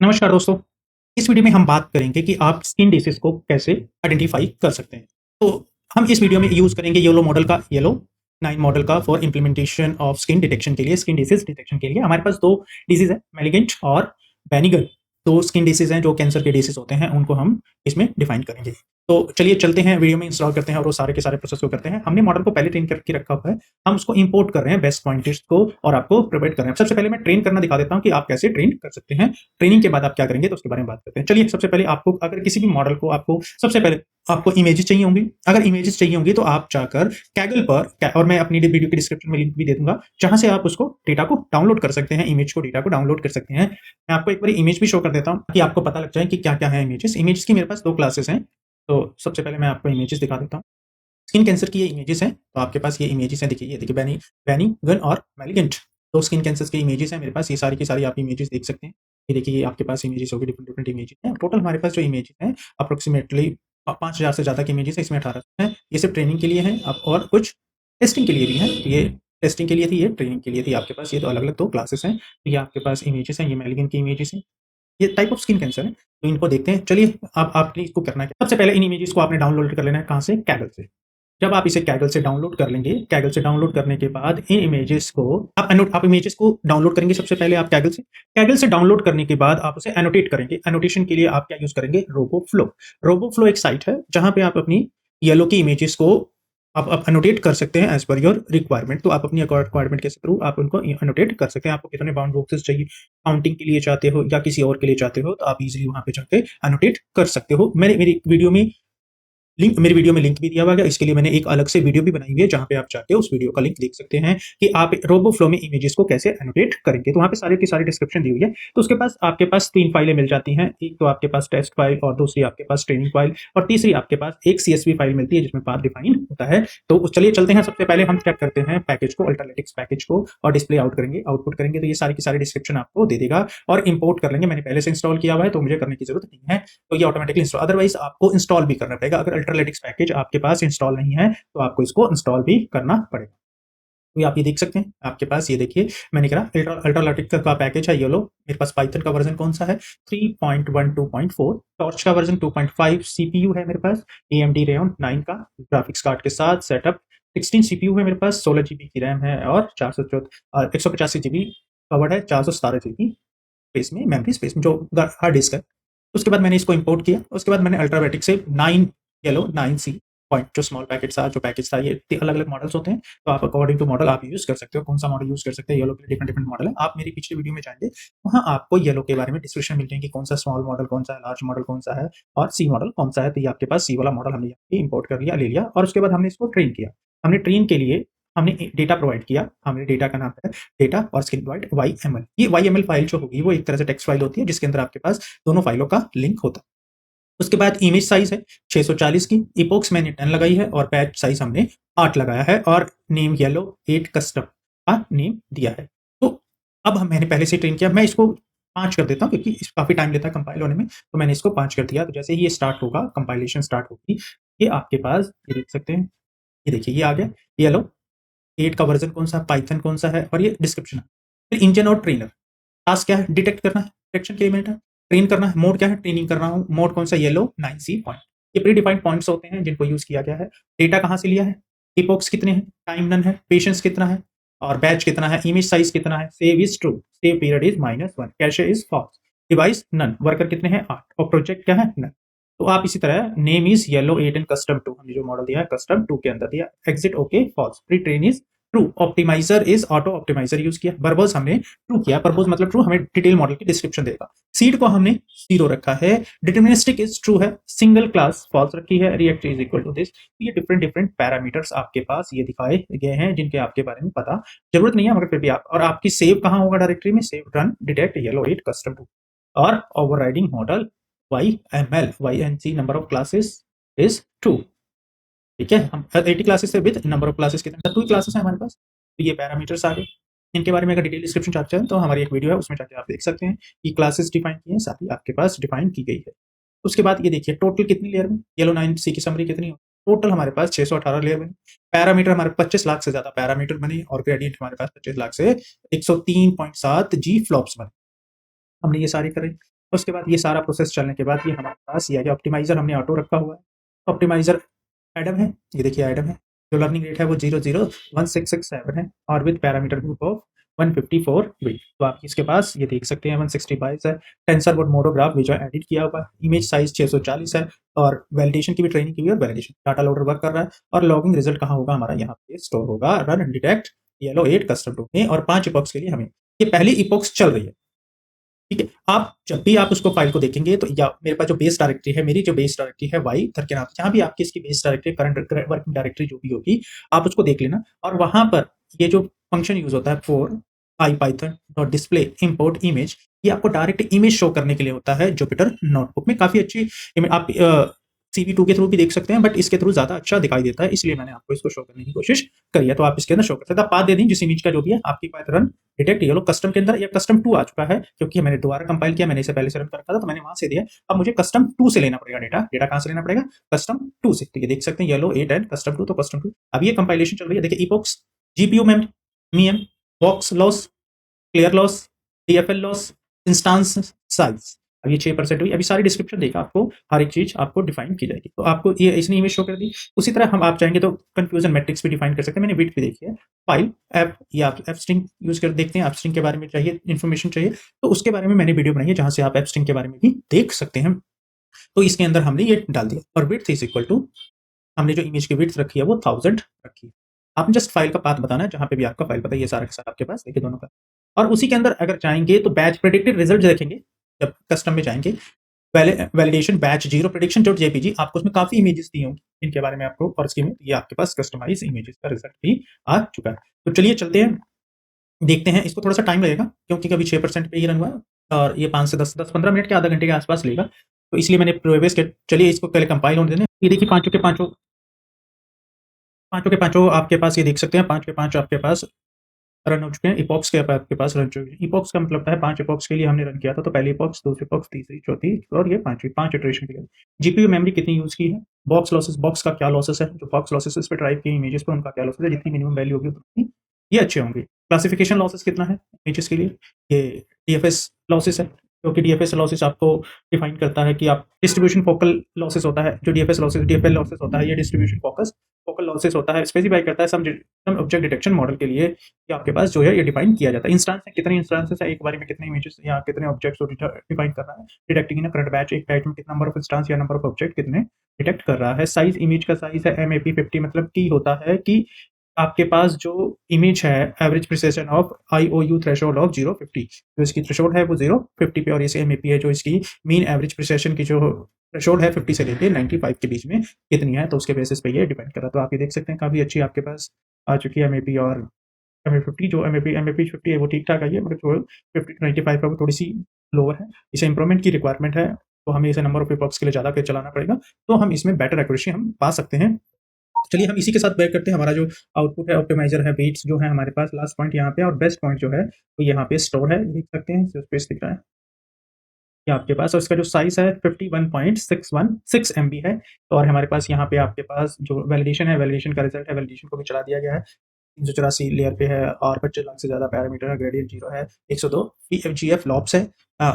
नमस्कार दोस्तों। इस वीडियो में हम बात करेंगे कि आप स्किन डिसीज को कैसे आइडेंटिफाई कर सकते हैं। तो हम इस वीडियो में यूज़ करेंगे येलो 9 मॉडल का for implementation of skin detection के लिए, स्किन डिसीज डिटेक्शन के लिए। हमारे पास 2 डिसीज़ है, मैलिग्नेंट और बेनिगल। 2 स्किन डिसीज़ हैं जो कैंसर के डिसीज़ होते हैं, उनको हम इसमें डिफाइन करेंगे। तो चलिए चलते हैं, वीडियो में इंस्टॉल करते हैं और वो सारे के सारे प्रोसेस को करते हैं। हमने मॉडल को पहले ट्रेन करके रखा हुआ है, हम उसको इंपोर्ट कर रहे हैं बेस्ट पॉइंटर्स को और आपको प्रोवाइड कर रहे हैं। सबसे पहले मैं ट्रेन करना दिखा देता हूँ कि आप कैसे ट्रेन कर सकते हैं। ट्रेनिंग के बाद आप क्या करेंगे तो उसके बारे में बात करते हैं। चलिए सबसे पहले आपको अगर किसी भी मॉडल को आपको सबसे पहले आपको इमेजेस चाहिए होंगी। अगर इमेजेस चाहिए होंगी तो आप जाकर कैगल पर और मैं अपनी वीडियो के डिस्क्रिप्शन में लिंक भी दे दूंगा, जहां से आप उसको डेटा को डाउनलोड कर सकते हैं, इमेज को डेटा को डाउनलोड कर सकते हैं। मैं आपको एक बार इमेज भी शो कर देता हूं ताकि आपको पता लग जाए कि क्या क्या है इमेजेस। इमेजेस की मेरे पास 2 क्लासेस हैं। तो सबसे पहले मैं आपको इमेजेस दिखा देता हूँ। स्किन कैंसर की ये इमेजेस हैं, तो आपके पास ये इमेजेस हैं। देखिए, ये देखिए बेनिगन और मैलिग्नेंट 2 स्किन कैंसर्स की इमेजेस हैं मेरे पास। ये सारी की सारी आप इमेजेस देख सकते हैं। ये देखिए, ये आपके पास इमेजेस होगी, डिफरेंट डिफरेंट इमेजेस हैं। टोटल हमारे पास जो इमेजेस हैं अप्रोक्सीमेटली 5000 से ज़्यादा की इमेजेस हैं, इसमें 18 हैं। ये सिर्फ ट्रेनिंग के लिए हैं, अब और कुछ टेस्टिंग के लिए भी हैं। तो ये टेस्टिंग के लिए थी, ये ट्रेनिंग के लिए थी। आपके पास ये तो अलग-अलग 2 क्लासेस हैं। तो ये आपके पास इमेजेस हैं, ये मैलिग्नेंट की इमेजेस हैं। ये टाइप ऑफ स्किन कैंसर है, तो इनको देखते हैं। चलिए, अब आपने इसको करना क्या, सबसे पहले इन इमेजेस को आपने डाउनलोड कर लेना है। कहाँ से? कैगल से। जब आप इसे कैगल से डाउनलोड कर लेंगे, कैगल से डाउनलोड करने के बाद इन इमेजेस को आप इमेजेस को डाउनलोड करेंगे सबसे पहले आप कैगल से। कैगल से डाउनलोड करने के बाद आप उसे एनोटेट करेंगे। एनोटेशन के लिए आप क्या यूज़ करेंगे? रोबोफ्लो। रोबोफ्लो एक साइट है, जहाँ पे आप अपनी येलो की इमेजेस को आप एनोटेट कर सकते हैं एज़ पर योर रिक्वायरमेंट। तो आप अपनी रिक्वायरमेंट के थ्रू आप उनको एनोटेट कर सकते हैं। आपको कितने बाउंड बॉक्सेस चाहिए, काउंटिंग के लिए चाहते हो या किसी और के लिए चाहते हो, तो आप इज़िली वहाँ पे जाके एनोटेट कर सकते हो। मेरी वीडियो में लिंक भी दिया हुआ है। इसके लिए मैंने एक अलग से वीडियो भी बनाई हुई है, जहाँ पे आप जाके उस वीडियो का लिंक देख सकते हैं कि आप रोबोफ्लो में इमेजेस को कैसे एनोटेट करेंगे। तो वहाँ पे सारे की सारी डिस्क्रिप्शन दी हुई है। तो उसके पास आपके पास 3 फाइलें मिल जाती हैं। एक तो आपके पास टेस्ट फाइल, और दूसरी आपके पास ट्रेनिंग फाइल, और तीसरी आपके पास एक सीएसवी फाइल मिलती है जिसमें पाथ डिफाइन होता है। तो चलिए चलते हैं। सबसे पहले हम क्या करते हैं, पैकेज को, अल्ट्रालिटिक्स पैकेज को और डिस्प्ले आउटपुट करेंगे। तो ये सारी की सारी डिस्क्रिप्शन आपको दे देगा और इंपोर्ट कर लेंगे। मैंने पहले से इंस्टॉल किया हुआ है, तो मुझे करने की जरूरत नहीं है। तो ये ऑटोमेटिकली इंस्टॉल, अदरवाइज आपको इंस्टॉल भी करना पड़ेगा। अगर अल्ट्रालिटिक्स पैकेज आपके पास इंस्टॉल नहीं है तो आपको इसको इंस्टॉल भी करना पड़ेगा। तो ये आप ये देख सकते हैं, आपके पास ये देखिए मैंने कहा अल्ट्रालिटिक्स का पैकेज है येलो। मेरे पास पाइथन का वर्जन कौन सा है? 3.12.4। टॉर्च का वर्जन 2.5। सीपीयू है मेरे पास AMD Radeon 9 का ग्राफिक्स कार्ड के साथ सेटअप। 16 सीपीयू है मेरे पास, 16 जीबी की रैम है और 185 जीबी कवर्ड है, 417 जीबी स्पेस में, मेमोरी स्पेस में जो हार्ड डिस्क है। उसके बाद मैंने इसको इंपोर्ट किया। उसके बाद मैंने अल्ट्रावेटिक से 9 येलो 9C पॉइंट जो स्मॉल पैकेट था, जो पैकेज था, ये अलग अलग मॉडल्स होते हैं। तो आप अकॉर्डिंग टू मॉडल आप यूज कर सकते हो, कौन सा मॉडल यूज कर सकते हैं। येलो के लिए डिफरेंट डिफरेंट मॉडल है। आप मेरी पिछली वीडियो में जाएंगे, वहाँ आपको येलो के बारे में डिस्क्रिप्शन मिल जाएंगे, कौन सा स्मॉल मॉडल कौन सा है, लार्ज मॉडल कौन सा है और सी मॉडल कौन सा है। तो ये आपके पास सी वाला मॉडल हमने इंपोर्ट कर लिया, ले लिया। और उसके बाद हमने इसको ट्रेन किया। हमने ट्रेन के लिए हमने डेटा प्रोवाइड किया। हमने डेटा का नाम है डेटा और स्किन प्रोवाइड YML। ये YML फाइल जो होगी वो एक तरह से टेक्स्ट फाइल होती है, जिसके अंदर आपके पास दोनों फाइलों का लिंक होता है। उसके बाद इमेज साइज है 640 की, इपोक्स मैंने 10 लगाई है और पैच साइज हमने 8 लगाया है और नेम येलो 8 कस्टम का नेम दिया है। तो अब मैंने पहले से ट्रेन किया, मैं इसको 5 कर देता हूँ क्योंकि इस काफ़ी टाइम लेता है कंपाइल होने में। तो मैंने इसको 5 कर दिया। तो जैसे ही ये स्टार्ट होगा, कंपाइलेशन स्टार्ट होगी, ये आपके पास ये देख सकते हैं। ये देखिए, ये आ गया येलो 8 का वर्जन कौन सा, पाइथन कौन सा है और ये डिस्क्रिप्शन है। फिर इंजन और ट्रेनर। टास्क क्या है? डिटेक्ट करना है, डिटेक्शन के इवेंट है। ट्रेन करना है, मोड क्या है? ट्रेनिंग कर रहा हूँ। मोड कौन सा? Yellow 9C point. ये प्री डिफाइंड पॉइंट्स होते हैं जिनको यूज किया गया है। डेटा कहाँ से लिया है? इपोक्स कितने हैं, टाइम नन है, पेशेंस कितना है और बैच कितना है, इमेज साइज कितना है, save is true, save period is -1, cache is false, device none, worker कितने हैं 8 और प्रोजेक्ट क्या है? नन। तो आप इसी तरह name is yellow 8 and custom 2, हमने जो मॉडल दिया है कस्टम 2 के अंदर दिया। Exit okay false, pre train is true, optimiser is auto optimiser use किया। वर्बोज हमने ट्रू किया, पर्पोज मतलब ट्रू, हमें डिटेल मॉडल की डिस्क्रिप्शन देगा। सीड को हमने 0 रखा है। डिटर्मिनिस्टिक इज ट्रू है, सिंगल क्लास फॉल्स रखी है, react is equal to this. ये डिफरेंट डिफरेंट पैरामीटर्स आपके पास ये दिखाए गए हैं जिनके आपके बारे में पता जरूरत नहीं है, मगर फिर भी आप, और आपकी सेव कहाँ होगा डायरेक्टरी में? Save run detect yellow 8 custom 2 और overriding model YML YNC number of classes is true. ठीक है, हम 80 क्लासेस है विद नंबर ऑफ क्लासेस कितने, 2 क्लासेस है हमारे पास। तो ये पैरामीटर्स आ गए। इनके बारे में अगर डिटेल डिस्क्रिप्शन चाहते हैं तो हमारी एक वीडियो है, उसमें जाके आप देख सकते हैं कि क्लासेस डिफाइन की हैं, साथ ही आपके पास डिफाइन की गई है। उसके बाद ये देखिए टोटल कितनी लेयर में येलो 9C की समरी कितनी हो, टोटल हमारे पास 618 लेयर बनी। पैरामीटर हमारे 25 लाख से ज्यादा पैरामीटर बने और ग्रेडियंट हमारे पास 25 लाख से 103.7 G फ्लॉप्स बने। हमने ये सारे करे। उसके बाद ये सारा प्रोसेस चलने के बाद ये हमारे पास ये आ गया ऑप्टिमाइज़र हमने ऑटो रखा हुआ है। ऑप्टिमाइज़र एडम है, ये देखिए एडम है। जो लर्निंग रेट है वो 0016667 है और with parameter group of 154 with. तो आप इसके पास ये देख सकते हैं 160 बाइट्स है। टेंसरबोर्ड मोडोग्राफ भी जो है एडिट किया हुआ है। इमेज साइज़ 640 है और वैलिडेशन की भी ट्रेनिंग की हुई है और वैलिडेशन। डाटा लोडर वर्क कर रहा है और लॉगिंग रिजल्ट कहाँ होगा हमारा यहाँ पे स्टोर होगा रन डिटेक्ट येलो 8 कस्टम 2 में और 5 इपॉक्स के लिए हमें ये पहली इपॉक्स चल रही है। ठीक है, आप जब भी आप उसको फाइल को देखेंगे तो या मेरे पास जो बेस डायरेक्टरी है, मेरी जो बेस डायरेक्ट्री है वाई इधर के नाम से, जहाँ भी आपकी इसकी base directory current working directory जो भी होगी, आप उसको देख लेना और वहाँ पर ये जो फंक्शन यूज़ होता है for IPython dot display import image, ये आपको डायरेक्ट इमेज शो करने के लिए होता है जुपिटर नोटबुक में। काफ़ी अच्छी आप CV2 के थ्रू भी देख सकते हैं, बट इसके थ्रू ज़्यादा अच्छा दिखाई देता है, इसलिए मैंने आपको इसको शो करने की कोशिश करी है। तो आप इसके अंदर शो कर सकते हैं। आप पाथ दे दें जिस इमेज का जो भी है आपकी पाइथन डिटेक्ट ये लो कस्टम के अंदर या कस्टम 2 आ चुका है, क्योंकि मैंने दोबारा कंपाइल किया, मैंने इसे पहले से रन कर रखा था तो मैंने वहां से दिया। अब मुझे कस्टम 2 से लेना पड़ेगा डेटा। डेटा कहां से लेना पड़ेगा? कस्टम 2 से। तो ये देख सकते हैं येलो 8 एंड कस्टम 2, तो कस्टम 2 अब ये कंपाइलेशन चल रही है। देखिए इपॉक्स, जीपीयू मेमोरी, मीएम, box loss, clear loss, DFL loss, instance size. अब ये 6% हुई। अभी सारी डिस्क्रिप्शन देगा आपको, हर एक चीज आपको डिफाइन की जाएगी। तो आपको ये इसने इमेज शो कर दी। उसी तरह हम आप चाहेंगे तो कंफ्यूजन मैट्रिक्स भी डिफाइन कर सकते हैं। मैंने विड्थ भी देखी है। फाइल ऐप या आप ऐप स्ट्रिंग यूज कर देखते हैं। ऐप स्ट्रिंग के बारे में चाहिए इन्फॉर्मेशन चाहिए तो उसके बारे में मैंने वीडियो बनाई है, जहां से आप ऐप स्ट्रिंग के बारे में भी देख सकते हैं। तो इसके अंदर हमने ये डाल दिया और विड्थ इज इक्वल टू, हमने जो इमेज की विड्थ रखी है वो 1000 रखी है। आपने जस्ट फाइल का पाथ बताना है, जहां पे भी आपका फाइल पता है, ये सारा का सारा आपके पास देखिए दोनों का। और उसी के अंदर अगर चाहेंगे तो बैच प्रेडिक्टेड रिजल्ट देखेंगे। जब कस्टम में जाएंगे validation batch zero prediction dot JPG, आपको उसमें काफी इमेजेस दी होंगी इनके बारे में आपको, और इसकी में ये आपके पास कस्टमाइज इमेजेस का रिजल्ट भी आ चुका है। तो चलिए चलते हैं, देखते हैं। इसको थोड़ा सा टाइम लगेगा क्योंकि कभी 6% पे ही रन हुआ है और ये 5 से 10-15 मिनट के आधा घंटे के आसपास लेगा, तो इसलिए मैंने प्रीवियस के, चलिए इसको पहले कंपाइल होने देना। ये देखिए पांचों के पांचों, पांचों के पांचों आपके पास ये देख सकते हैं, 5 के 5 आपके पास रन हो चुके हैं। इपॉक्स के आपके पास रन चुके हैं। इपॉक्स का मतलब है 5 इपॉक्स के लिए हमने रन किया था, तो पहली इपॉक्स, दूसरी इपॉक्स, तीसरी, चौथी और ये पांचवी, 5 इटरेशन के लिए। जीपीयू मेमोरी कितनी यूज की है, बॉक्स लॉसेस, बॉक्स का क्या लॉसेस है, जो बॉक्स लॉसेस इस पे ड्राइव की इमेजेस पे उनका क्या लॉसेस है, जितनी मिनिमम वैल्यू होगी उतनी ये अच्छे होंगे। क्लासिफिकेशन लॉसेस कितना है इमेजेस के लिए, ये डीएफएस लॉसेस है, क्योंकि डीएफएस लॉसेस आपको डिफाइन करता है कि आप डिस्ट्रीब्यूशन फोकल लॉसेस होता है, जो डीएफएस लॉसेस डीएफएल लॉसेस होता है, ये डिस्ट्रीब्यूशन फोकस फोकल लॉसेस होता है। स्पेसिफाई करता है सम ऑब्जेक्ट डिटेक्शन मॉडल के लिए कि आपके पास जो है ये डिफाइन किया जाता है। इंस्टेंस है, कितने इंस्टेंसेस है एक बार में, कितने इमेजेस या कितने ऑब्जेक्ट्स को डिफाइन कर रहा है। डिटेक्टिंग इन करंट बैच, एक बैच में कितना नंबर ऑफ इंस्टेंस या नंबर ऑफ ऑब्जेक्ट कितने डिटेक्ट कर रहा है। साइज, इमेज का साइज है MAP 50, मतलब की होता है कि आपके पास जो इमेज है average precision of IOU threshold of 050, जो इसकी थ्रेशोल्ड है वो 050 पे, और ये MAP है जो इसकी मीन एवरेज प्रिसिशन की जो थ्रेशोल्ड है 50 से लेके 95 के बीच में कितनी है, तो उसके बेसिस पे ये डिपेंड कर रहा है। तो आप ये देख सकते हैं काफी अच्छी आपके पास आ चुकी है MAP, और MAP 50 जो MAP 50 है वो ठीक ठाक आई है, मगर जो 50 to 95 है वो थोड़ी सी लोअर है। इसे इंप्रूवमेंट की रिक्वायरमेंट है, तो हमें इसे नंबर ऑफ इपॉक्स के लिए ज़्यादा पे चलाना पड़ेगा, तो हम इसमें बेटर एक्यूरेसी हम पा सकते हैं। चलिए हम इसी के साथ बैक करते हैं। हमारा जो आउटपुट है ऑप्टिमाइजर है, वेट्स जो है हमारे पास लास्ट पॉइंट यहाँ पे, और बेस्ट पॉइंट जो है वो यहाँ पे स्टोर है, देख सकते हैं जो स्पेस दिख रहा है ये आपके पास, और इसका जो साइज है 51.616 MB है। और हमारे पास यहाँ पे आपके पास जो वैलिडेशन है, वैलिडेशन का रिजल्ट है, वैलिडेशन को भी चला दिया गया है। 384 लेयर पे है और 25 लाख से ज़्यादा पैरामीटर है, ग्रेडियंट 0 है, 102 PFGF लॉप्स है।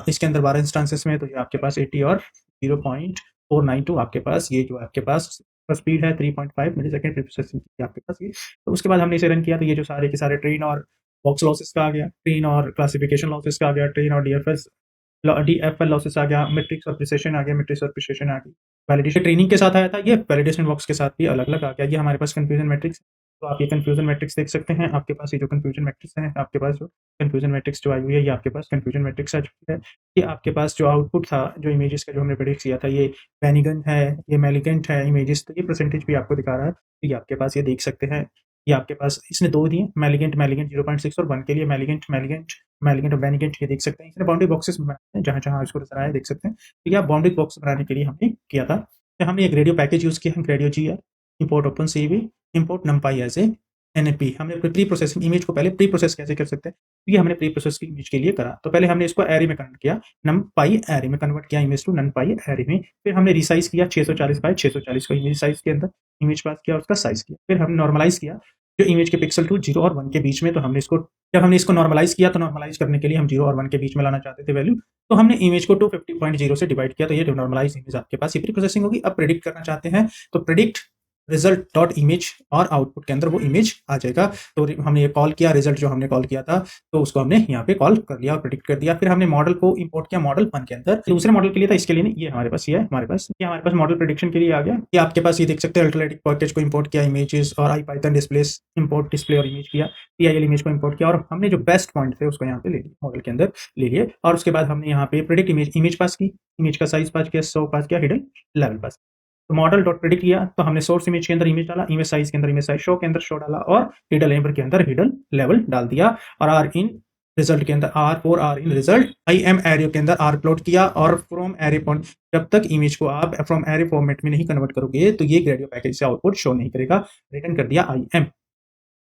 इसके अंदर 12 इंस्टांसेस में, तो ये आपके पास 80 और 0.492 आपके पास, ये जो आपके पास स्पीड है 3.5 मिलीसेकंड प्रोसेसिंग की आपके पास ये। तो उसके बाद हमने इसे रन किया, तो ये जो सारे के सारे ट्रेन और बॉक्स लॉसेस का आ गया, ट्रेन और क्लासिफिकेशन लॉसेस का आ गया, ट्रेन और DFL लॉसेस आ गया, मैट्रिक्स और प्रिसिशन आ गया, मैट्रिक्स और प्रिसिशन आ गई। वैलिडेशन ट्रेनिंग के साथ आया था, ये वैलिडेशन बॉक्स के साथ भी अलग अलग आ गया। ये हमारे पास कंफ्यूजन मैट्रिक्स, तो आप ये कंफ्यूजन मैट्रिक्स देख सकते हैं। आपके पास ये जो कंफ्यूजन मैट्रिक्स है, आपके पास जो कंफ्यूजन मैट्रिक्स जो आई हुई है, ये आपके पास कंफ्यूजन मैट्रिक्स आ चुकी है। ये आपके पास जो आउटपुट था, जो इमेजेस का जो हमने प्रेडिक्ट किया था, ये बेनिगन है, ये मेलिगेंट है इमेजेस, तो ये परसेंटेज भी आपको दिखा रहा है। तो ये आपके पास ये देख सकते हैं, ये आपके पास इसने 2 दिए, मेलिगेंट मेलिगेंट 0.6 और 1 के लिए मेलिगेंट मेलिगेंट मेलिगेंट और बेनिगेंट, ये देख सकते हैं। इसने बाउंड्री बॉक्सेस बनाए हैं, जहाँ-जहाँ इसको नज़र आया देख सकते हैं। तो ये बाउंड्री बॉक्स बनाने के लिए हमने किया था। तो हमने एक रेडियो पैकेज यूज़ किया, ग्रेडियो GR, import OpenCV, import numpy as a NP। हमने प्री प्रोसेसिंग इमेज को पहले प्री प्रोसेस कैसे कर सकते हैं, तो ये हमने प्री प्रोसेस की इमेज के लिए करा। तो पहले हमने इसको एरे में कन्वर्ट किया, numpy एरे में कन्वर्ट किया इमेज टू numpy एरे में। फिर हमने रिसाइज़ किया 640 बाय 640 को इमेज साइज़ के अंदर, इमेज पास किया, उसका साइज़ किया। फिर हमने नॉर्मलाइज़ किया जो इमेज के पिक्सल टू 0 और 1 के बीच में, तो हमने इसको, जब हमने इसको नॉर्मलाइज़ किया, तो नॉर्मलाइज़ करने के लिए हम 0 और 1 के बीच में लाना चाहते थे वैल्यू, तो हमने इमेज को 250.0 से डिवाइड किया, तो ये नॉर्मलाइज इमेज आपके पास ये प्री प्रोसेसिंग होगी। अब प्रेडिक्ट करना चाहते हैं तो प्रेडिक्ट रिजल्ट डॉट इमेज और आउटपुट के अंदर वो इमेज आ जाएगा। तो हमने ये कॉल किया, रिजल्ट जो हमने कॉल किया था तो उसको हमने यहाँ पे कॉल कर लिया और प्रेडिक्ट कर दिया। फिर हमने मॉडल को इंपोर्ट किया मॉडल 1 के अंदर। दूसरे मॉडल के लिए था, इसके लिए नहीं, ये हमारे पास ये है, हमारे पास मॉडल प्रेडिक्शन के लिए आ गया। ये आपके पास ये देख सकते हैं, अल्टरनेटिव पैकेज को इंपोर्ट किया, इमेजेस और आईपाइथन डिस्प्लेस इंपोर्ट डिस्प्ले और इमेज किया, पीआईएल इमेज को इंपोर्ट किया और हमने जो बेस्ट पॉइंट थे उसको यहाँ पे ले लिया, मॉडल के अंदर ले लिए। और उसके बाद हमने यहाँ पे प्रेडिक्ट इमेज पास की, इमेज का साइज पास किया, 100 पास किया, हिडन लेवल पास। तो मॉडल डॉट प्रेडिक्ट किया, तो हमने सोर्स इमेज के अंदर इमेज डाला, इमेज साइज के अंदर इमेज साइज, शो के अंदर शो डाला और हिडन लेवल के अंदर हिडन लेवल डाल दिया। और आर इन रिजल्ट के अंदर r in result I am array के अंदर आर प्लॉट किया। और फ्रॉम एरे पॉइंट, जब तक इमेज को आप फ्रॉम एरे फॉर्मेट में नहीं कन्वर्ट करोगे तो ये ग्रेडियो पैकेज से आउटपुट शो नहीं करेगा। रिटर्न कर दिया आई एम।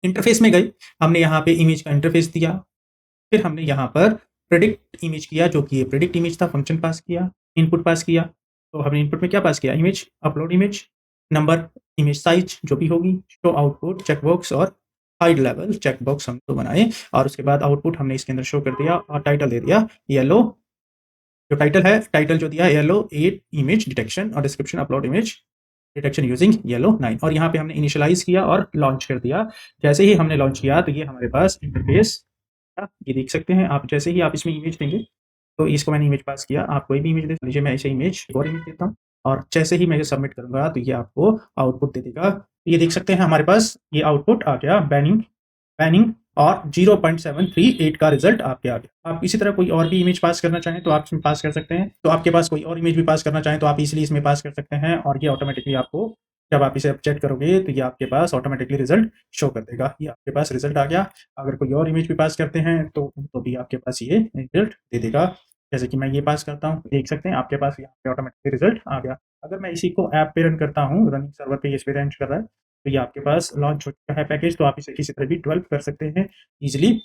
इंटरफेस में गए, हमने यहाँ पे इमेज का इंटरफेस दिया, फिर हमने यहाँ पर प्रेडिक्ट इमेज किया, जो कि ये प्रेडिक्ट इमेज था, फंक्शन पास किया, इनपुट पास किया। तो हमने इनपुट में क्या पास किया, image, upload image, number, image size जो भी होगी, शो आउटपुट, चेकबॉक्स और हाइड लेवल चेकबॉक्स हम तो बनाए। और उसके बाद आउटपुट हमने इसके अंदर शो कर दिया और टाइटल दे दिया येलो। जो टाइटल है, टाइटल जो दिया येलो 8 इमेज डिटेक्शन और description upload image detection using yellow 9। और यहाँ पे हमने इनिशियलाइज किया और लॉन्च कर दिया। जैसे ही हमने लॉन्च किया तो ये हमारे पास इंटरफेस, ये देख सकते हैं आप। जैसे ही आप इसमें इमेज देंगे, तो इसको मैंने इमेज पास किया, आप कोई भी इमेज दे लीजिए, मैं ऐसे इमेज और इमेज देता हूँ और जैसे ही मैं ये सबमिट करूंगा तो ये आपको आउटपुट दे देगा। ये देख सकते हैं हमारे पास ये आउटपुट आ गया, बैनिंग और 0.738 का रिजल्ट आपके आ गया। आप इसी तरह कोई और भी इमेज पास करना चाहें तो आप इसमें पास कर सकते हैं। तो आपके पास कोई और इमेज भी पास करना चाहें तो आप इजीली इसमें पास कर सकते हैं और ये ऑटोमेटिकली आपको, जब आप इसे चेक करोगे तो ये आपके पास ऑटोमेटिकली रिजल्ट शो कर देगा। ये आपके पास रिजल्ट आ गया। अगर कोई और इमेज भी पास करते हैं तो भी आपके पास ये रिजल्ट दे देगा। जैसे कि मैं ये पास करता हूँ, देख सकते हैं आपके पास यहाँ पे ऑटोमेटिकली रिजल्ट आ गया। अगर मैं इसी को ऐप पे रन करता हूँ, रनिंग सर्वर पे इस पे रन कर रहा है, तो ये आपके पास लॉन्च हो चुका है पैकेज। तो आप इसे किसी तरह भी डेवलप कर सकते हैं इजीली।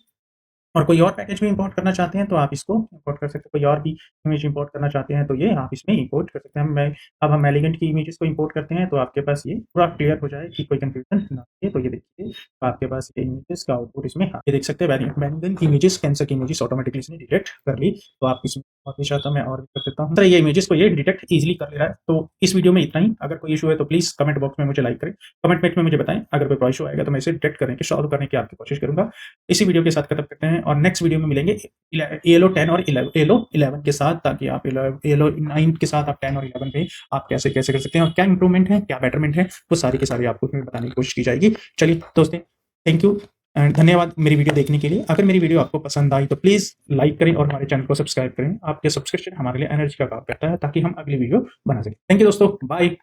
और कोई और पैकेज भी इंपोर्ट करना चाहते हैं तो आप इसको इंपोर्ट कर सकते हैं। कोई और भी इमेज इंपोर्ट करना चाहते हैं तो ये आप इसमें इंपोर्ट कर सकते हैं। अब हम एलिगेंट की इमेजेस को इंपोर्ट करते हैं तो आपके पास ये पूरा क्लियर हो जाए कि कोई कंफ्यूजन ना हो। तो ये देखिए, तो आपके पास ये इमेजेस का आउटपुट इसमें ये देख सकते हैं। बैनिंग की इमेजेस, कैंसर की इमेजेस ऑटोमेटिकली इसने डिटेक्ट कर ली। तो आप इसमें और भी चाहता मैं और भी कर देता हूँ, तो ये इमेजेस को ये डिटेक्ट इजीली कर ले रहा है। तो इस वीडियो में इतना ही। अगर कोई इशू है तो प्लीज कमेंट बॉक्स में मुझे लाइक करें, कमेंट में मुझे बताएं। अगर कोई इशू आएगा तो मैं इसे डिटेक्ट करने की, सॉल्व करने की आपकी कोशिश करूंगा। इसी वीडियो के साथ खत्म करते हैं और नेक्स्ट वीडियो में मिलेंगे येलो 10 और 11 के साथ, ताकि आप येलो 9 के साथ आप 10 और 11 पे आप कैसे कैसे कर सकते हैं और क्या इंप्रूवमेंट है, क्या बेटरमेंट है, वो सारी के सारी आपको इसमें बताने की कोशिश की जाएगी। चलिए दोस्तों, थैंक यू एंड धन्यवाद मेरी वीडियो देखने के लिए। अगर मेरी वीडियो आपको पसंद आई तो प्लीज लाइक करें और हमारे चैनल को सब्सक्राइब करें। आपके सब्सक्रिप्शन हमारे लिए एनर्जी का काम करता है ताकि हम अगली वीडियो बना सकें। थैंक यू दोस्तों, बाय।